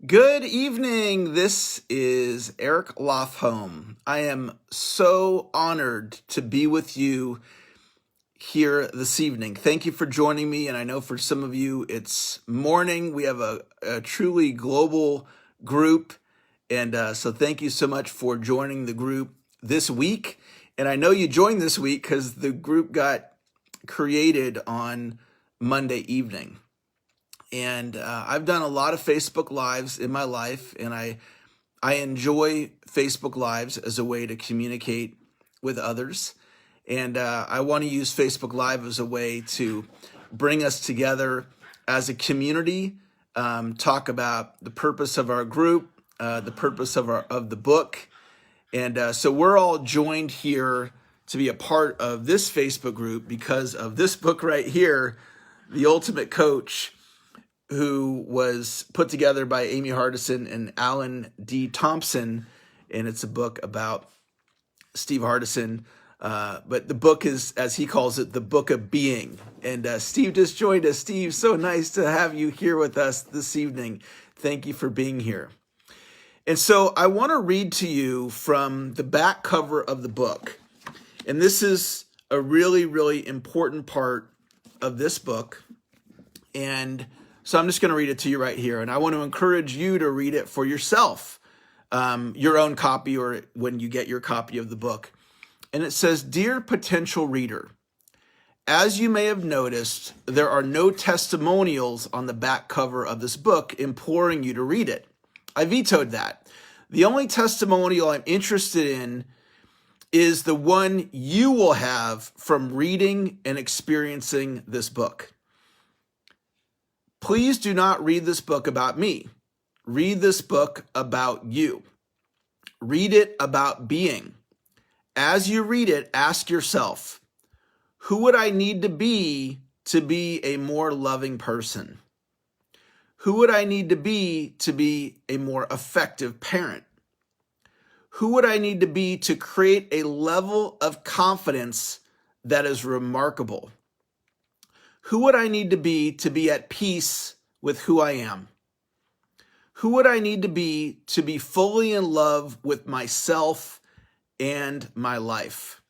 Good evening. This is Eric Lofholm. I am so honored to be with you here this evening. Thank you for joining me. And I know for some of you it's morning. We have a truly global group. And so thank you so much for joining the group this week. And I know you joined this week because the group got created on Monday evening. And I've done a lot of Facebook Lives in my life, and I enjoy Facebook Lives as a way to communicate with others. And I want to use Facebook Live as a way to bring us together as a community, talk about the purpose of our group, the purpose of the book. And so we're all joined here to be a part of this Facebook group because of this book right here, The Ultimate Coach, who was put together by Amy Hardison and Alan D. Thompson. And it's a book about Steve Hardison. But the book is, as he calls it, the Book of Being. And Steve just joined us. Steve, so nice to have you here with us this evening. Thank you for being here. And so I want to read to you from the back cover of the book. And this is a really, really important part of this book. And so I'm just going to read it to you right here. And I want to encourage you to read it for yourself, your own copy or when you get your copy of the book. And it says, "Dear potential reader, as you may have noticed, there are no testimonials on the back cover of this book imploring you to read it. I vetoed that. The only testimonial I'm interested in is the one you will have from reading and experiencing this book. Please do not read this book about me. Read this book about you. Read it about being. As you read it, ask yourself, who would I need to be a more loving person? Who would I need to be a more effective parent? Who would I need to be to create a level of confidence that is remarkable? Who would I need to be at peace with who I am? Who would I need to be fully in love with myself and my life?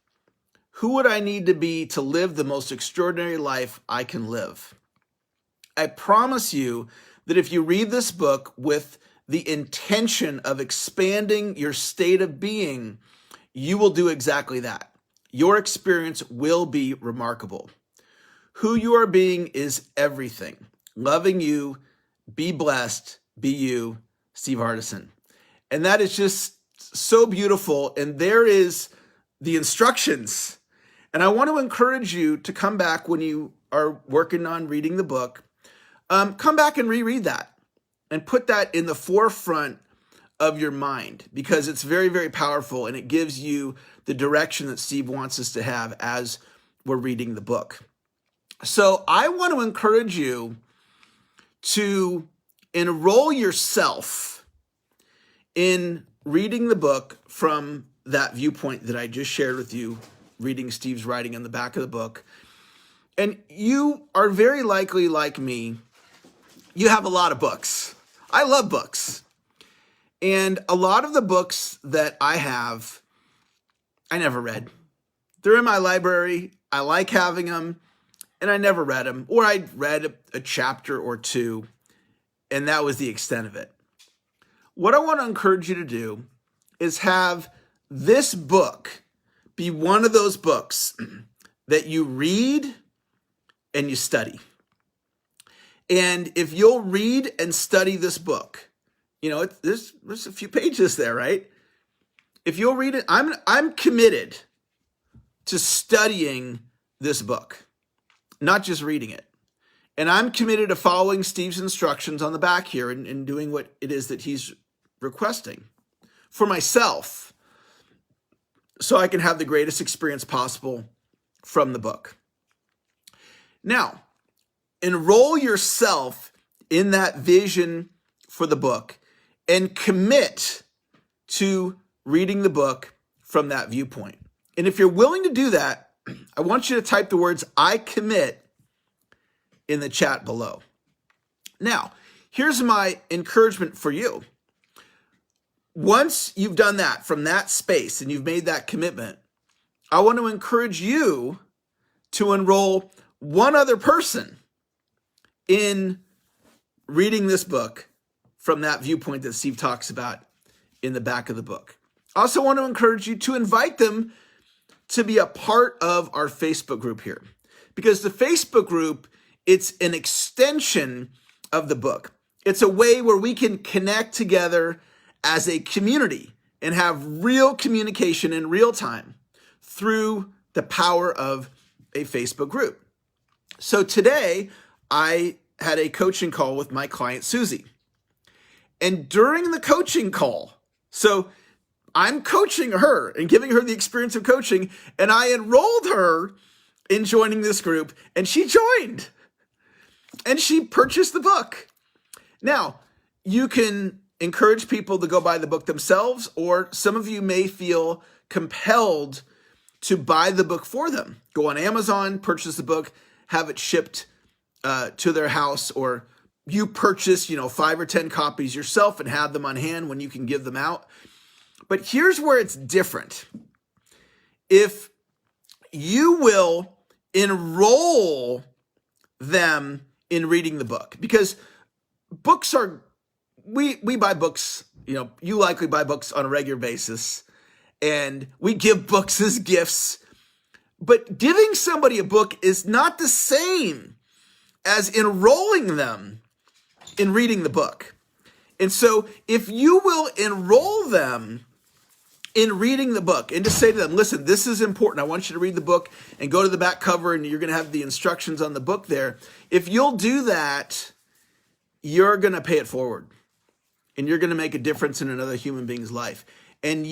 Who would I need to be to live the most extraordinary life I can live? I promise you that if you read this book with the intention of expanding your state of being, you will do exactly that. Your experience will be remarkable. Who you are being is everything. Loving you, be blessed, be you, Steve Hardison." And that is just so beautiful. And there is the instructions. And I want to encourage you to come back when you are working on reading the book. Come back and reread that and put that in the forefront of your mind because it's very, very powerful and it gives you the direction that Steve wants us to have as we're reading the book. So I want to encourage you to enroll yourself in reading the book from that viewpoint that I just shared with you, reading Steve's writing on the back of the book. And you are very likely like me, you have a lot of books. I love books. And a lot of the books that I have, I never read. They're in my library. I like having them. And I never read them, or I read a chapter or two, and that was the extent of it. What I want to encourage you to do is have this book be one of those books that you read and you study. And if you'll read and study this book, there's a few pages there, right? If you'll read it, I'm committed to studying this book. Not just reading it. And I'm committed to following Steve's instructions on the back here and doing what it is that he's requesting for myself so I can have the greatest experience possible from the book. Now, enroll yourself in that vision for the book and commit to reading the book from that viewpoint. And if you're willing to do that, I want you to type the words "I commit" in the chat below. Now, here's my encouragement for you. Once you've done that from that space and you've made that commitment, I want to encourage you to enroll one other person in reading this book from that viewpoint that Steve talks about in the back of the book. I also want to encourage you to invite them to be a part of our Facebook group here, because the Facebook group, it's an extension of the book. It's a way where we can connect together as a community and have real communication in real time through the power of a Facebook group. So today I had a coaching call with my client, Susie. And during the coaching call, so I'm coaching her and giving her the experience of coaching, and I enrolled her in joining this group, and she joined and she purchased the book. Now, you can encourage people to go buy the book themselves, or some of you may feel compelled to buy the book for them. Go on Amazon, purchase the book, have it shipped to their house, or you purchase, 5 or 10 copies yourself and have them on hand when you can give them out. But here's where it's different. If you will enroll them in reading the book, because books are, we buy books, you likely buy books on a regular basis, and we give books as gifts, but giving somebody a book is not the same as enrolling them in reading the book. And so if you will enroll them in reading the book and to say to them, listen, this is important. I want you to read the book, and go to the back cover and you're going to have the instructions on the book there. If you'll do that, you're going to pay it forward and you're going to make a difference in another human being's life. And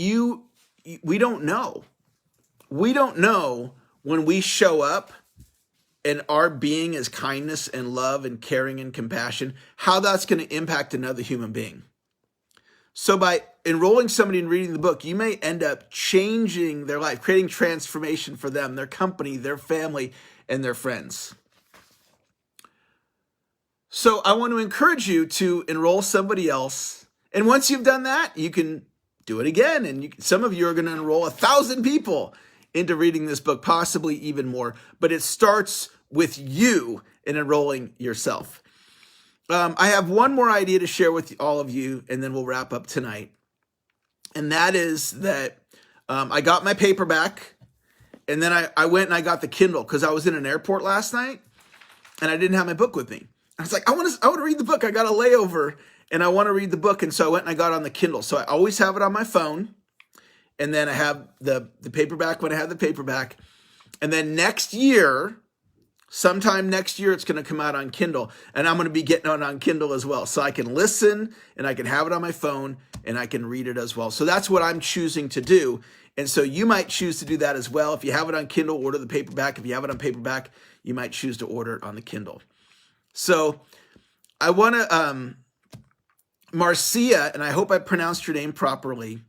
we don't know. We don't know when we show up and our being is kindness and love and caring and compassion, how that's going to impact another human being. So by enrolling somebody in reading the book, you may end up changing their life, creating transformation for them, their company, their family, and their friends. So I want to encourage you to enroll somebody else. And once you've done that, you can do it again. And some of you are going to enroll 1,000 people into reading this book, possibly even more. But it starts with you in enrolling yourself. I have one more idea to share with all of you, and then we'll wrap up tonight. And that is that I got my paperback, and then I went and I got the Kindle because I was in an airport last night, and I didn't have my book with me. I was like, I want to read the book. I got a layover, and I want to read the book. And so I went and I got on the Kindle. So I always have it on my phone, and then I have the paperback when I have the paperback. And then sometime next year, it's going to come out on Kindle, and I'm going to be getting it on Kindle as well. So I can listen, and I can have it on my phone, and I can read it as well. So that's what I'm choosing to do. And so you might choose to do that as well. If you have it on Kindle, order the paperback. If you have it on paperback, you might choose to order it on the Kindle. So I want to, Marcia, and I hope I pronounced your name properly,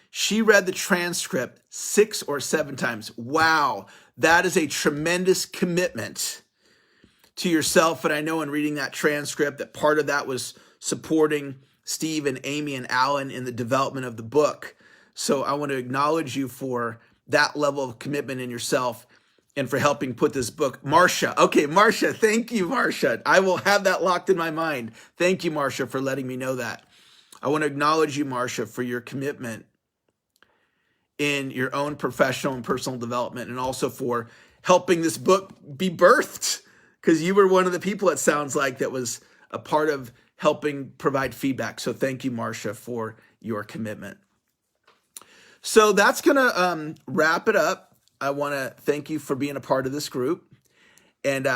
she read the transcript 6 or 7 times. Wow. That is a tremendous commitment to yourself. And I know in reading that transcript that part of that was supporting Steve and Amy and Alan in the development of the book. So I want to acknowledge you for that level of commitment in yourself and for helping put this book. Marcia. Okay, Marcia. Thank you, Marcia. I will have that locked in my mind. Thank you, Marcia, for letting me know that. I want to acknowledge you, Marcia, for your commitment in your own professional and personal development, and also for helping this book be birthed, because you were one of the people, it sounds like, that was a part of helping provide feedback. So thank you, Marcia, for your commitment. So that's going to wrap it up. I want to thank you for being a part of this group. And